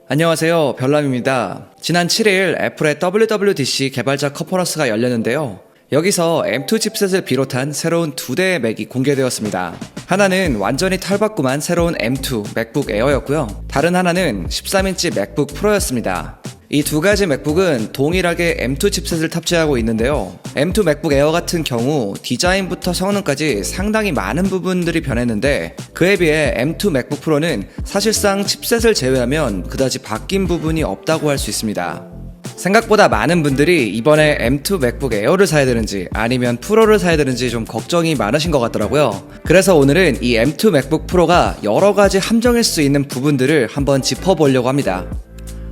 안녕하세요, 별남입니다. 지난 7일 애플의 WWDC 개발자 컨퍼런스가 열렸는데요. 여기서 M2 칩셋을 비롯한 새로운 두 대의 맥이 공개되었습니다. 하나는 완전히 탈바꿈한 새로운 M2 맥북 에어였고요. 다른 하나는 13인치 맥북 프로였습니다. 이 두 가지 맥북은 동일하게 M2 칩셋을 탑재하고 있는데요. M2 맥북 에어 같은 경우 디자인부터 성능까지 상당히 많은 부분들이 변했는데, 그에 비해 M2 맥북 프로는 사실상 칩셋을 제외하면 그다지 바뀐 부분이 없다고 할 수 있습니다. 생각보다 많은 분들이 이번에 M2 맥북 에어를 사야 되는지 아니면 프로를 사야 되는지 좀 걱정이 많으신 것 같더라고요. 그래서 오늘은 이 M2 맥북 프로가 여러가지 함정일 수 있는 부분들을 한번 짚어보려고 합니다.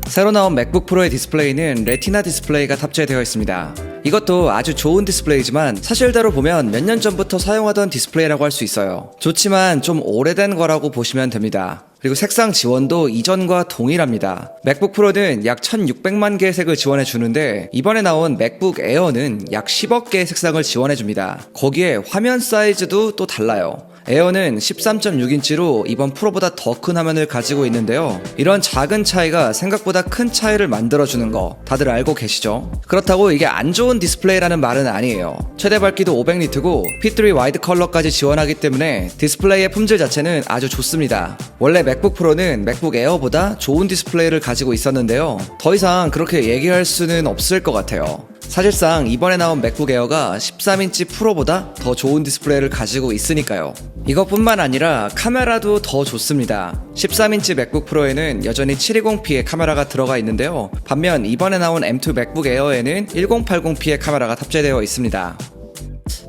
새로 나온 맥북 프로의 디스플레이는 레티나 디스플레이가 탑재되어 있습니다. 이것도 아주 좋은 디스플레이지만 사실대로 보면 몇 년 전부터 사용하던 디스플레이라고 할 수 있어요. 좋지만 좀 오래된 거라고 보시면 됩니다. 그리고 색상 지원도 이전과 동일합니다. 맥북 프로는 약 1600만 개의 색을 지원해 주는데, 이번에 나온 맥북 에어는 약 10억 개의 색상을 지원해 줍니다. 거기에 화면 사이즈도 또 달라요. 에어는 13.6인치로 이번 프로보다 더 큰 화면을 가지고 있는데요. 이런 작은 차이가 생각보다 큰 차이를 만들어주는 거 다들 알고 계시죠? 그렇다고 이게 안 좋은 디스플레이라는 말은 아니에요. 최대 밝기도 500니트고 P3 와이드 컬러까지 지원하기 때문에 디스플레이의 품질 자체는 아주 좋습니다. 원래 맥북 프로는 맥북 에어보다 좋은 디스플레이를 가지고 있었는데요. 더 이상 그렇게 얘기할 수는 없을 것 같아요. 사실상 이번에 나온 맥북 에어가 13인치 프로보다 더 좋은 디스플레이를 가지고 있으니까요. 이것뿐만 아니라 카메라도 더 좋습니다. 13인치 맥북 프로에는 여전히 720p의 카메라가 들어가 있는데요. 반면 이번에 나온 M2 맥북 에어에는 1080p의 카메라가 탑재되어 있습니다.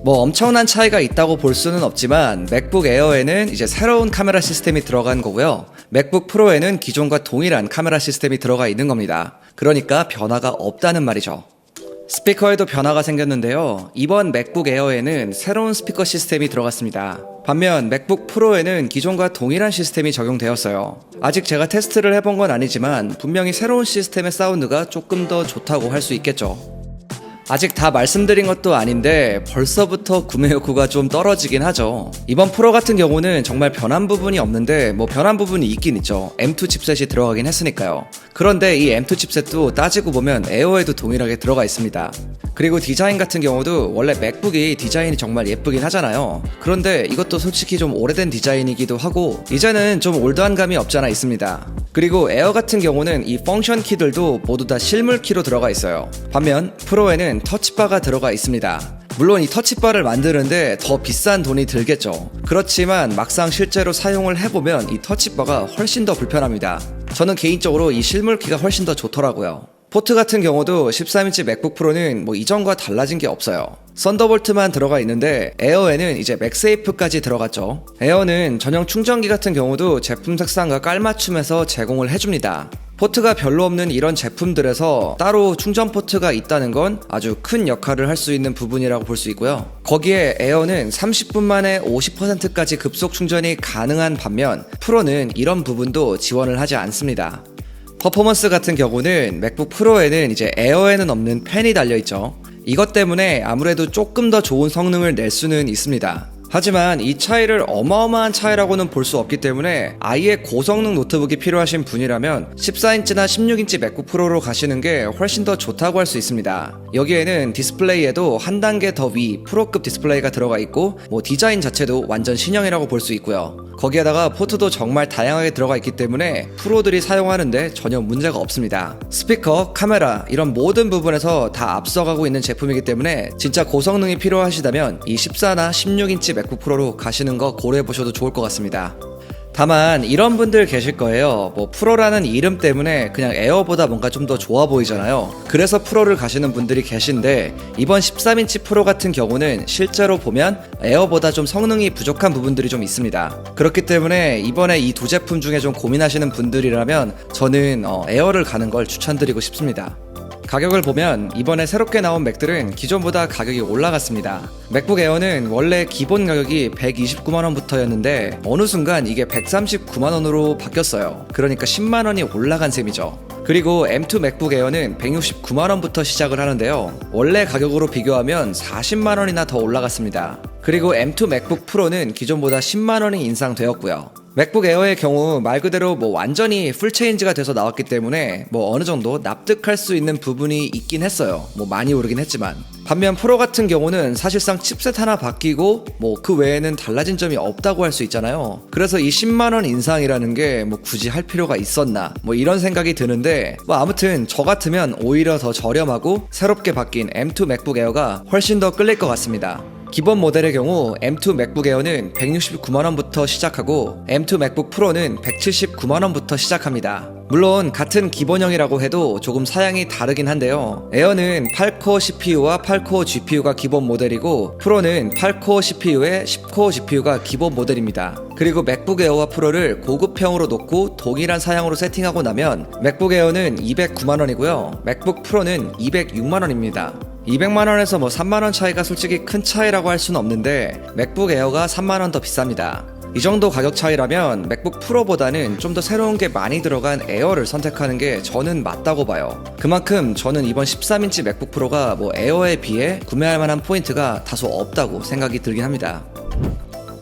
뭐 엄청난 차이가 있다고 볼 수는 없지만 맥북 에어에는 이제 새로운 카메라 시스템이 들어간 거고요. 맥북 프로에는 기존과 동일한 카메라 시스템이 들어가 있는 겁니다. 그러니까 변화가 없다는 말이죠. 스피커에도 변화가 생겼는데요. 이번 맥북 에어에는 새로운 스피커 시스템이 들어갔습니다. 반면 맥북 프로에는 기존과 동일한 시스템이 적용되었어요. 아직 제가 테스트를 해본 건 아니지만 분명히 새로운 시스템의 사운드가 조금 더 좋다고 할 수 있겠죠. 아직 다 말씀드린 것도 아닌데 벌써부터 구매 욕구가 좀 떨어지긴 하죠. 이번 프로 같은 경우는 정말 변한 부분이 없는데, 뭐 변한 부분이 있긴 있죠. M2 칩셋이 들어가긴 했으니까요. 그런데 이 M2 칩셋도 따지고 보면 에어에도 동일하게 들어가 있습니다. 그리고 디자인 같은 경우도 원래 맥북이 디자인이 정말 예쁘긴 하잖아요. 그런데 이것도 솔직히 좀 오래된 디자인이기도 하고 이제는 좀 올드한 감이 없잖아 있습니다. 그리고 에어 같은 경우는 이 펑션 키들도 모두 다 실물 키로 들어가 있어요. 반면 프로에는 터치바가 들어가 있습니다. 물론 이 터치바를 만드는데 더 비싼 돈이 들겠죠. 그렇지만 막상 실제로 사용을 해보면 이 터치바가 훨씬 더 불편합니다. 저는 개인적으로 이 실물키가 훨씬 더 좋더라고요. 포트 같은 경우도 13인치 맥북 프로는 뭐 이전과 달라진 게 없어요. 썬더볼트만 들어가 있는데 에어에는 이제 맥세이프까지 들어갔죠. 에어는 전용 충전기 같은 경우도 제품 색상과 깔맞춤해서 제공을 해줍니다. 포트가 별로 없는 이런 제품들에서 따로 충전 포트가 있다는 건 아주 큰 역할을 할 수 있는 부분이라고 볼 수 있고요. 거기에 에어는 30분 만에 50%까지 급속 충전이 가능한 반면 프로는 이런 부분도 지원을 하지 않습니다. 퍼포먼스 같은 경우는 맥북 프로에는 이제 에어에는 없는 팬이 달려있죠. 이것 때문에 아무래도 조금 더 좋은 성능을 낼 수는 있습니다. 하지만 이 차이를 어마어마한 차이라고는 볼 수 없기 때문에 아예 고성능 노트북이 필요하신 분이라면 14인치나 16인치 맥북 프로로 가시는 게 훨씬 더 좋다고 할 수 있습니다. 여기에는 디스플레이에도 한 단계 더 위 프로급 디스플레이가 들어가 있고, 뭐 디자인 자체도 완전 신형이라고 볼 수 있고요. 거기에다가 포트도 정말 다양하게 들어가 있기 때문에 프로들이 사용하는데 전혀 문제가 없습니다. 스피커, 카메라 이런 모든 부분에서 다 앞서가고 있는 제품이기 때문에 진짜 고성능이 필요하시다면 이 14나 16인치 맥북 프로로 가시는 거 고려해보셔도 좋을 것 같습니다. 다만 이런 분들 계실 거예요. 뭐 프로라는 이름 때문에 그냥 에어보다 뭔가 좀 더 좋아 보이잖아요. 그래서 프로를 가시는 분들이 계신데, 이번 13인치 프로 같은 경우는 실제로 보면 에어보다 좀 성능이 부족한 부분들이 좀 있습니다. 그렇기 때문에 이번에 이 두 제품 중에 좀 고민하시는 분들이라면 저는 에어를 가는 걸 추천드리고 싶습니다. 가격을 보면 이번에 새롭게 나온 맥들은 기존보다 가격이 올라갔습니다. 맥북 에어는 원래 기본 가격이 129만원부터였는데 어느 순간 이게 139만원으로 바뀌었어요. 그러니까 10만원이 올라간 셈이죠. 그리고 M2 맥북 에어는 169만원부터 시작을 하는데요. 원래 가격으로 비교하면 40만원이나 더 올라갔습니다. 그리고 M2 맥북 프로는 기존보다 10만원이 인상되었고요. 맥북 에어의 경우 말 그대로 뭐 완전히 풀체인지가 돼서 나왔기 때문에 뭐 어느 정도 납득할 수 있는 부분이 있긴 했어요. 뭐 많이 오르긴 했지만. 반면 프로 같은 경우는 사실상 칩셋 하나 바뀌고 뭐 그 외에는 달라진 점이 없다고 할 수 있잖아요. 그래서 이 10만원 인상이라는 게 뭐 굳이 할 필요가 있었나 뭐 이런 생각이 드는데, 뭐 아무튼 저 같으면 오히려 더 저렴하고 새롭게 바뀐 M2 맥북 에어가 훨씬 더 끌릴 것 같습니다. 기본 모델의 경우 M2 맥북 에어는 169만원부터 시작하고 M2 맥북 프로는 179만원부터 시작합니다. 물론 같은 기본형이라고 해도 조금 사양이 다르긴 한데요. 에어는 8코어 CPU와 8코어 GPU가 기본 모델이고 프로는 8코어 CPU에 10코어 GPU가 기본 모델입니다. 그리고 맥북 에어와 프로를 고급형으로 놓고 동일한 사양으로 세팅하고 나면 맥북 에어는 209만원이고요. 맥북 프로는 206만원입니다. 200만원에서 뭐 3만원 차이가 솔직히 큰 차이라고 할 수는 없는데 맥북 에어가 3만원 더 비쌉니다. 이 정도 가격 차이라면 맥북 프로보다는 좀 더 새로운 게 많이 들어간 에어를 선택하는 게 저는 맞다고 봐요. 그만큼 저는 이번 13인치 맥북 프로가 뭐 에어에 비해 구매할 만한 포인트가 다소 없다고 생각이 들긴 합니다.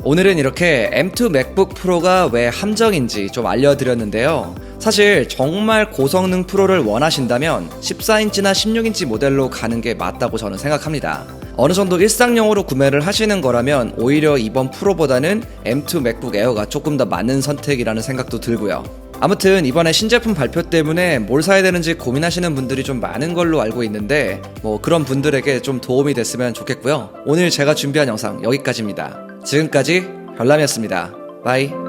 오늘은 이렇게 M2 맥북 프로가 왜 함정인지 좀 알려드렸는데요. 사실 정말 고성능 프로를 원하신다면 14인치나 16인치 모델로 가는 게 맞다고 저는 생각합니다. 어느 정도 일상용으로 구매를 하시는 거라면 오히려 이번 프로보다는 M2 맥북 에어가 조금 더 맞는 선택이라는 생각도 들고요. 아무튼 이번에 신제품 발표 때문에 뭘 사야 되는지 고민하시는 분들이 좀 많은 걸로 알고 있는데, 뭐 그런 분들에게 좀 도움이 됐으면 좋겠고요. 오늘 제가 준비한 영상 여기까지입니다. 지금까지 별남이었습니다. 바이.